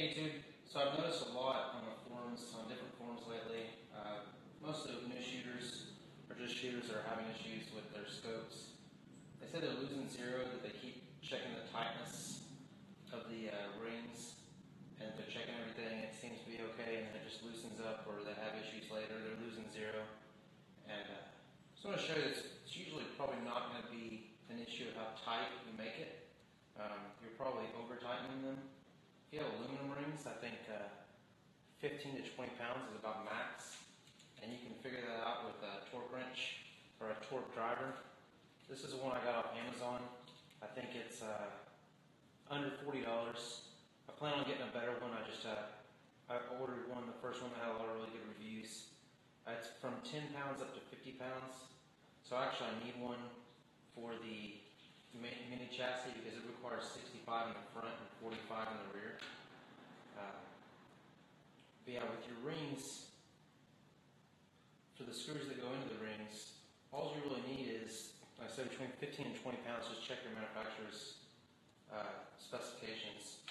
Hey dude, so I've noticed a lot on the forums, on different forums lately, most of the new shooters or just shooters that are having issues with their scopes. They say they're losing zero, that they keep checking the tightness of the rings, and they're checking everything, it seems to be okay, and then it just loosens up, or they have issues later, they're losing zero. And just want to show you that it's usually probably not going to be an issue of how tight you make it. You're probably over tightening them. If you have aluminum rings, I think 15 to 20 pounds is about max, and you can figure that out with a torque wrench or a torque driver. This is the one I got off Amazon. I think it's under $40. I plan on getting a better one. I ordered one, the first one that had a lot of really good reviews. It's from 10 pounds up to 50 pounds. So actually I need one for the mini chassis because it requires 65 in the front and 45 in the rear. But yeah, with your rings, for the screws that go into the rings, all you really need is, like I said, between 15 and 20 pounds. Just check your manufacturer's specifications.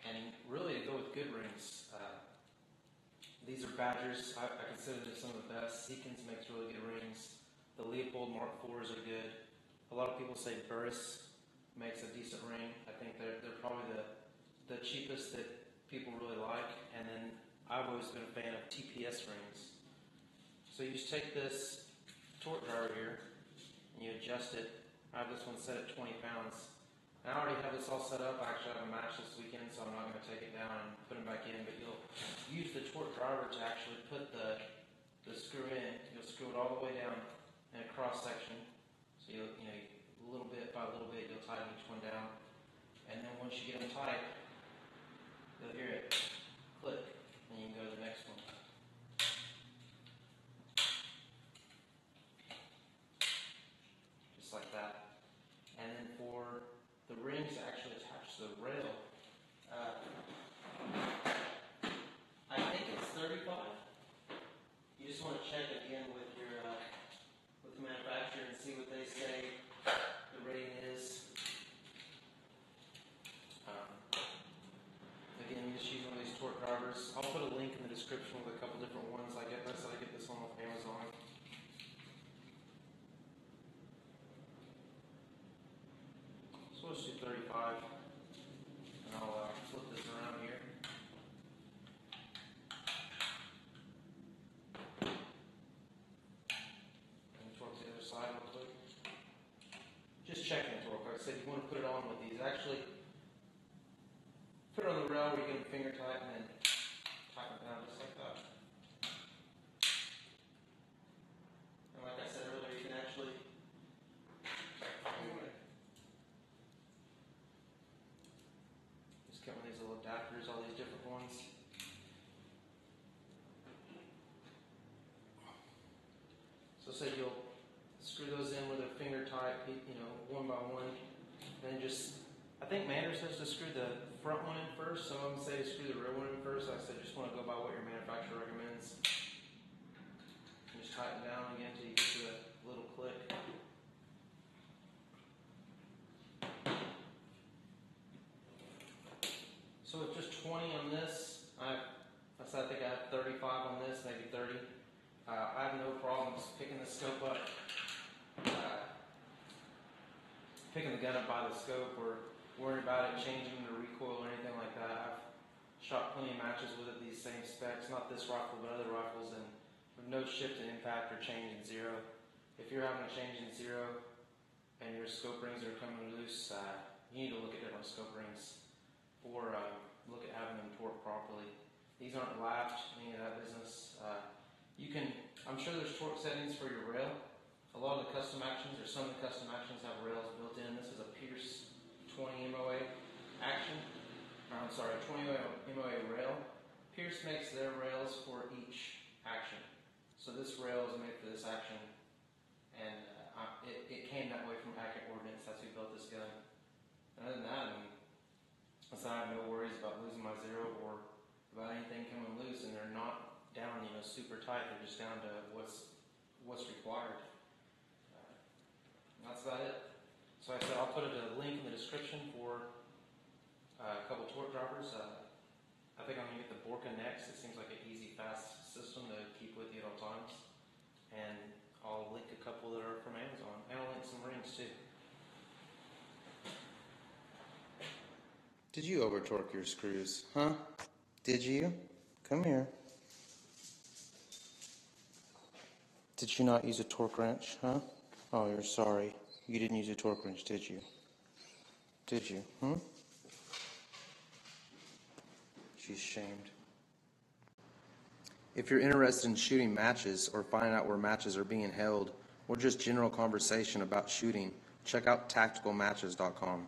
And really, to go with good rings, these are Badgers. I consider them some of the best. Seekins makes really good rings. The Leopold Mark IVs are good. A lot of people say Burris makes a decent ring. I think they're probably the cheapest that people really like. And then I've always been a fan of TPS rings. So you just take this torque driver here and you adjust it. I have this one set at 20 pounds. And I already have this all set up. I actually have a match this weekend, so I'm not going to take it down and put them back in. But you'll use the torque driver to actually put the screw in. You'll screw it all the way down in a cross section. So you little bit by little bit, you'll tighten each one down. And then once you get them tight, you'll hear it click, and you can go to the next one. Just like that. And then for the rings actually attach to the rail, I think it's 35. You just want to check again with your with the manufacturer and see what they say the rating is. Again, you just use one of these torque drivers. I'll put a link in the description with a couple different ones. I get this one off Amazon. So let's do 35, and I'll flip this around here. And torque the other side real quick. Just checking the torque. Like I said, you want to put it on with these. Actually, put it on the rail where you get a finger tight, and then tighten it down just like that. And like I said earlier, you can actually just get one of these little adapters, all these different ones. So say you'll screw those in with a finger tight, one by one, and then I think Mander says to screw the front one in first. Some of them say to screw the rear one in first. Like I said, just want to go by what your manufacturer recommends. And just tighten down again until you get to the little click. So with just 20 on this, I think I have 35 on this, maybe 30. I have no problems picking the scope up, picking the gun up by the scope, or worrying about it changing the recoil or anything like that. I've shot plenty of matches with it, these same specs, not this rifle but other rifles, and with no shift in impact or change in zero. If you're having a change in zero and your scope rings are coming loose, you need to look at different scope rings, or look at having them torqued properly. These aren't lapped, any of that business. I'm sure there's torque settings for your rail. A lot of the custom actions, or some of the custom actions, have rails built in. This is a Pierce 20 MOA action, 20 MOA rail. Pierce makes their rails for each action. So this rail is made for this action, and it came that way from Hackett Ordnance. That's who built this gun. And other than that, I have no worries about losing my zero or about anything coming loose, and they're not down, super tight. They're just down to what's required. And that's about it. So like I said, I'll put a link in the description for a couple torque drivers. I think I'm going to get the Borka next. It seems like an easy, fast system to keep with you at all times. And I'll link a couple that are from Amazon. And I'll link some rings too. Did you over torque your screws? Huh? Did you? Come here. Did you not use a torque wrench? Huh? Oh, you're sorry. You didn't use a torque wrench, did you? Did you? She's shamed. If you're interested in shooting matches or finding out where matches are being held, or just general conversation about shooting, check out tacticalmatches.com.